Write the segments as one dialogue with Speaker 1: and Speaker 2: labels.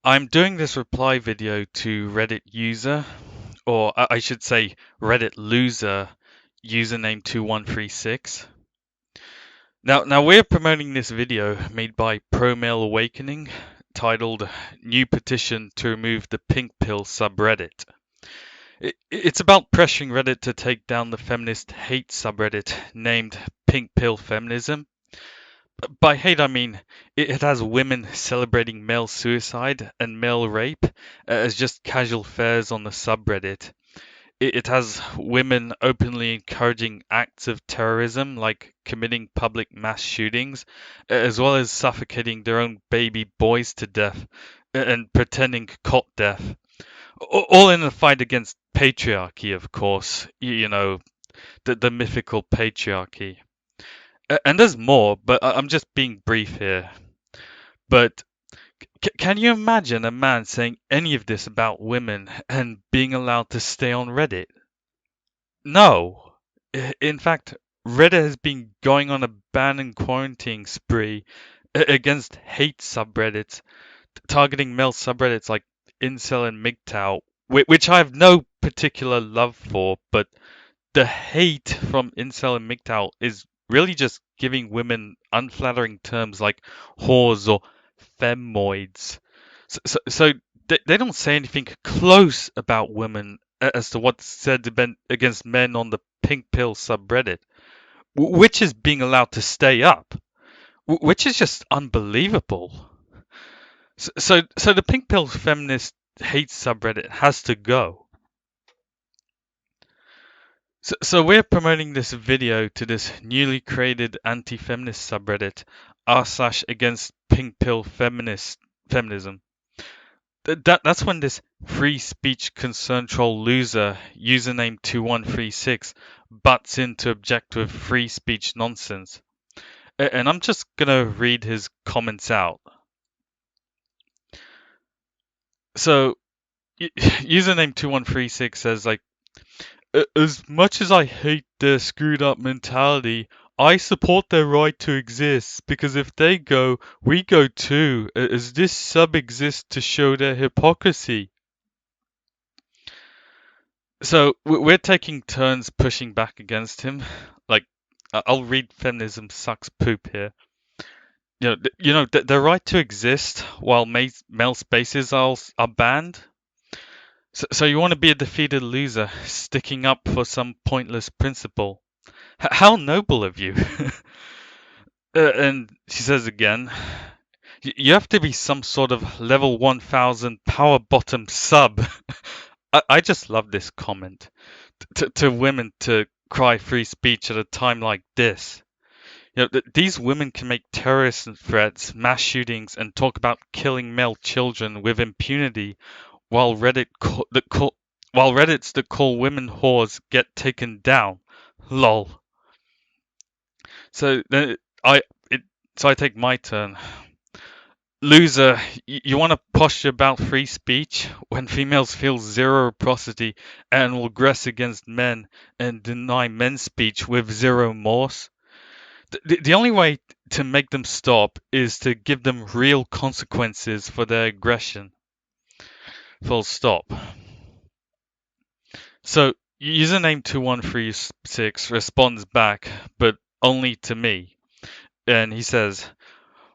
Speaker 1: I'm doing this reply video to Reddit user, or I should say Reddit loser, username 2136. Now we're promoting this video made by Pro Male Awakening, titled "New Petition to Remove the Pink Pill Subreddit." It's about pressuring Reddit to take down the feminist hate subreddit named Pink Pill Feminism. By hate, I mean it has women celebrating male suicide and male rape as just casual fares on the subreddit. It has women openly encouraging acts of terrorism, like committing public mass shootings, as well as suffocating their own baby boys to death and pretending cot death. All in a fight against patriarchy, of course. You know, the mythical patriarchy. And there's more, but I'm just being brief here. But can you imagine a man saying any of this about women and being allowed to stay on Reddit? No. In fact, Reddit has been going on a ban and quarantine spree against hate subreddits, targeting male subreddits like Incel and MGTOW, which I have no particular love for, but the hate from Incel and MGTOW is really just giving women unflattering terms like whores or femoids. So they don't say anything close about women as to what's said against men on the pink pill subreddit, which is being allowed to stay up, which is just unbelievable. So the pink pill feminist hate subreddit has to go. So we're promoting this video to this newly created anti-feminist subreddit r/against pink pill feminism. That's when this free speech concern troll loser, username 2136, butts in to object with free speech nonsense. And I'm just gonna read his comments out. So username 2136 says, like, as much as I hate their screwed up mentality, I support their right to exist, because if they go, we go too, as this sub exists to show their hypocrisy. So we're taking turns pushing back against him. Like, I'll read feminism sucks poop here. The right to exist while male spaces are banned. So you want to be a defeated loser, sticking up for some pointless principle. How noble of you. And she says again, you have to be some sort of level 1000 power bottom sub. I just love this comment. To women to cry free speech at a time like this. These women can make terrorist threats, mass shootings, and talk about killing male children with impunity, while Reddits that call women whores get taken down. Lol. So I take my turn. Loser, you want to posture about free speech when females feel zero reciprocity and will aggress against men and deny men's speech with zero remorse? The only way to make them stop is to give them real consequences for their aggression. Full stop. So username 2136 responds back, but only to me. And he says,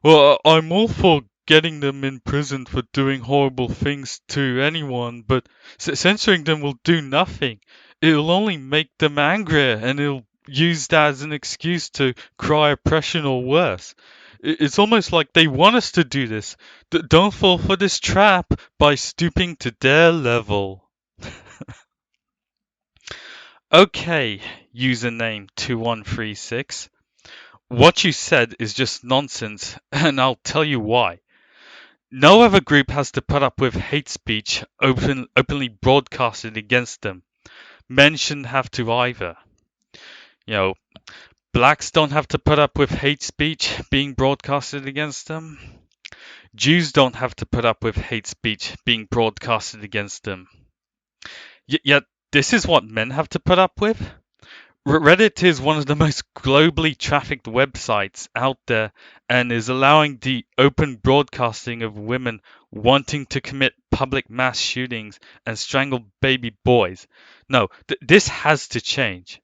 Speaker 1: well, I'm all for getting them in prison for doing horrible things to anyone, but censoring them will do nothing. It'll only make them angrier, and it'll use that as an excuse to cry oppression or worse. It's almost like they want us to do this. Don't fall for this trap by stooping to their level. Okay, username 2136. What you said is just nonsense, and I'll tell you why. No other group has to put up with hate speech openly broadcasted against them. Men shouldn't have to either. Blacks don't have to put up with hate speech being broadcasted against them. Jews don't have to put up with hate speech being broadcasted against them. Yet this is what men have to put up with? Reddit is one of the most globally trafficked websites out there and is allowing the open broadcasting of women wanting to commit public mass shootings and strangle baby boys. No, this has to change.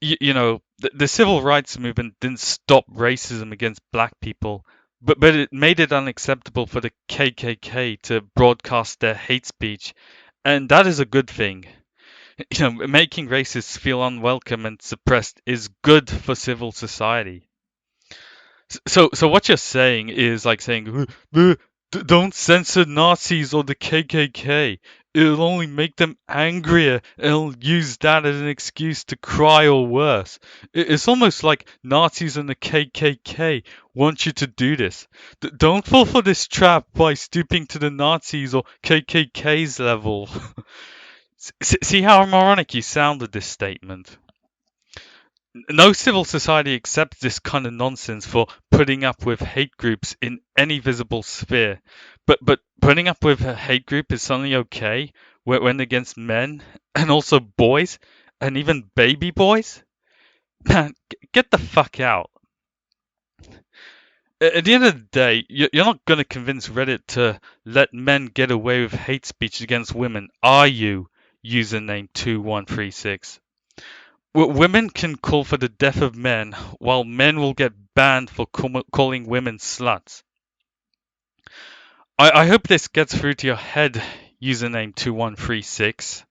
Speaker 1: The civil rights movement didn't stop racism against black people, but it made it unacceptable for the KKK to broadcast their hate speech, and that is a good thing. Making racists feel unwelcome and suppressed is good for civil society. So what you're saying is like saying, don't censor Nazis or the KKK. It'll only make them angrier, and it'll use that as an excuse to cry or worse. It's almost like Nazis and the KKK want you to do this. Don't fall for this trap by stooping to the Nazis or KKK's level. See how moronic you sound with this statement? No civil society accepts this kind of nonsense for putting up with hate groups in any visible sphere. But putting up with a hate group is suddenly okay when against men and also boys and even baby boys? Man, get the fuck out. At the end of the day, you're not going to convince Reddit to let men get away with hate speech against women, are you? Username 2136. Women can call for the death of men, while men will get banned for calling women sluts. I hope this gets through to your head, username 2136.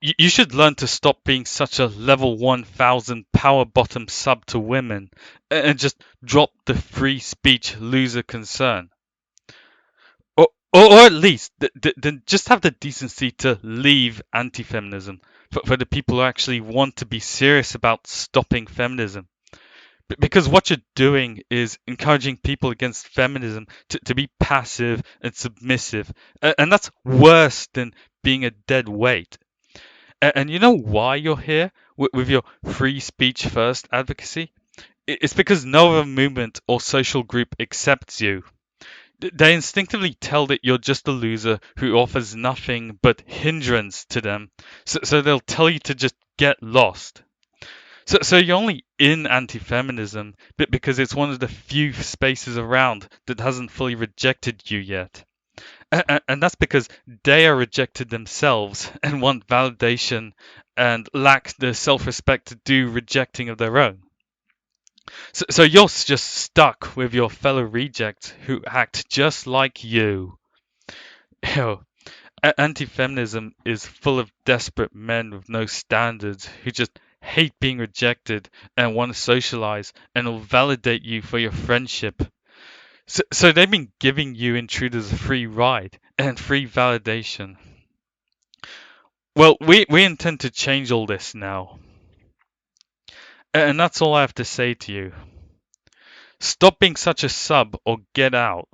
Speaker 1: You should learn to stop being such a level 1000 power bottom sub to women and just drop the free speech loser concern. Or at least just have the decency to leave anti-feminism for the people who actually want to be serious about stopping feminism. Because what you're doing is encouraging people against feminism to be passive and submissive. And that's worse than being a dead weight. And you know why you're here with your free speech first advocacy? It's because no other movement or social group accepts you. They instinctively tell that you're just a loser who offers nothing but hindrance to them. So they'll tell you to just get lost. So you're only in anti-feminism because it's one of the few spaces around that hasn't fully rejected you yet. And that's because they are rejected themselves and want validation and lack the self-respect to do rejecting of their own. So you're just stuck with your fellow rejects who act just like you. Anti-feminism is full of desperate men with no standards who just hate being rejected and want to socialize and will validate you for your friendship. So they've been giving you intruders a free ride and free validation. Well, we intend to change all this now. And that's all I have to say to you. Stop being such a sub or get out.